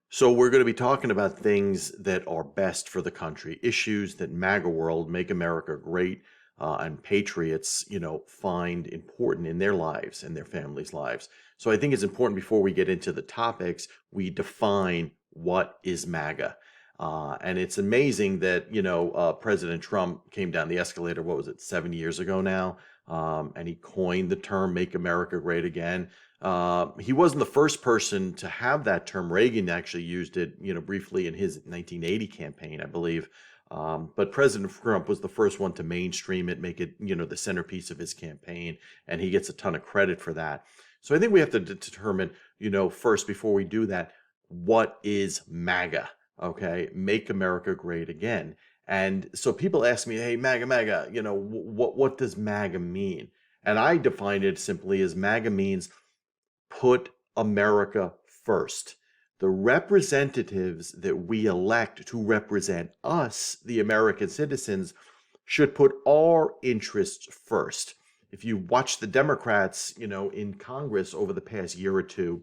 So we're going to be talking about things that are best for the country, issues that MAGA world, Make America Great, and patriots, find important in their lives and their families' lives. So I think it's important before we get into the topics, we define what is MAGA. And it's amazing that, President Trump came down the escalator, what was it, 7 years ago now? And he coined the term Make America Great Again. He wasn't the first person to have that term. Reagan actually used it, briefly in his 1980 campaign, I believe. But President Trump was the first one to mainstream it, make it, the centerpiece of his campaign, and he gets a ton of credit for that. So I think we have to determine, first before we do that, what is MAGA? Okay, Make America Great Again. And so people ask me, hey, MAGA, MAGA, what does MAGA mean? And I define it simply as MAGA means put America first. The representatives that we elect to represent us, the American citizens, should put our interests first. If you watch the Democrats, in Congress over the past year or two,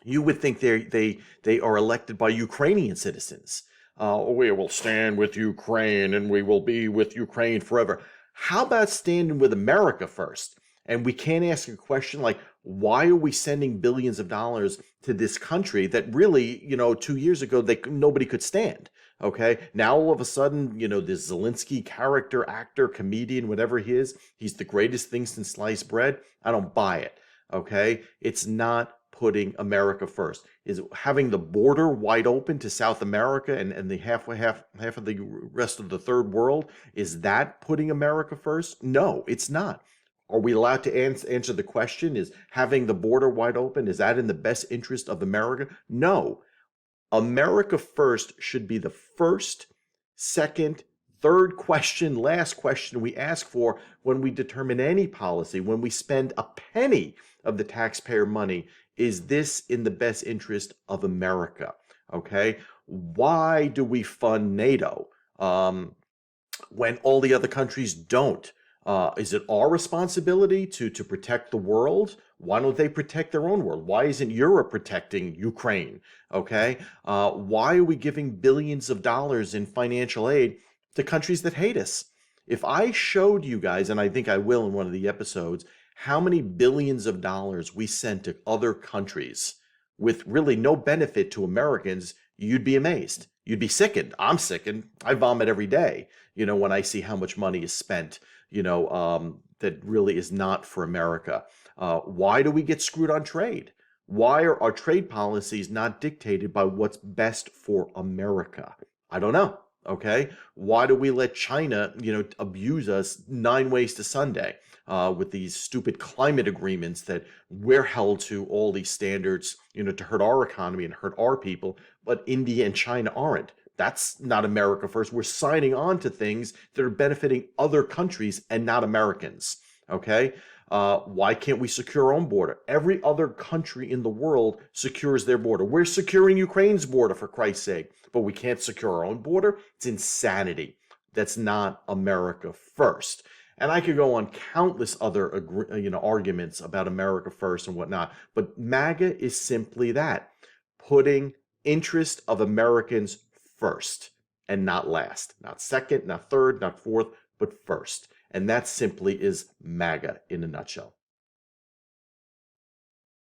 you would think they are elected by Ukrainian citizens. We will stand with Ukraine and we will be with Ukraine forever. How about standing with America first? And we can't ask a question like, why are we sending billions of dollars to this country that really, 2 years ago, nobody could stand? Okay. Now, all of a sudden, this Zelensky character, actor, comedian, whatever he is, he's the greatest thing since sliced bread. I don't buy it. Okay. It's not putting America first. Is having the border wide open to South America and the half of the rest of the third world, is that putting America first? No, it's not. Are we allowed to answer the question, is having the border wide open, is that in the best interest of America? No. America first should be the first, second, third question, last question we ask for when we determine any policy, when we spend a penny of the taxpayer money. Is this in the best interest of America? Okay. Why do we fund NATO when all the other countries don't? Is it our responsibility to protect the world? Why don't they protect their own world? Why isn't Europe protecting Ukraine? Okay. Why are we giving billions of dollars in financial aid to countries that hate us? If I showed you guys, and I think I will in one of the episodes, how many billions of dollars we sent to other countries with really no benefit to Americans, you'd be amazed. You'd be sickened. I'm sickened. I vomit every day, when I see how much money is spent, that really is not for America. Why do we get screwed on trade? Why are our trade policies not dictated by what's best for America? I don't know. Okay. Why do we let China, abuse us 9 ways to Sunday with these stupid climate agreements that we're held to all these standards, to hurt our economy and hurt our people, but India and China aren't? That's not America first. We're signing on to things that are benefiting other countries and not Americans. Okay. Why can't we secure our own border? Every other country in the world secures their border. We're securing Ukraine's border, for Christ's sake, but we can't secure our own border. It's insanity. That's not America first. And I could go on countless other, arguments about America first and whatnot, but MAGA is simply that, putting interest of Americans first and not last, not second, not third, not fourth, but first. And that simply is MAGA in a nutshell.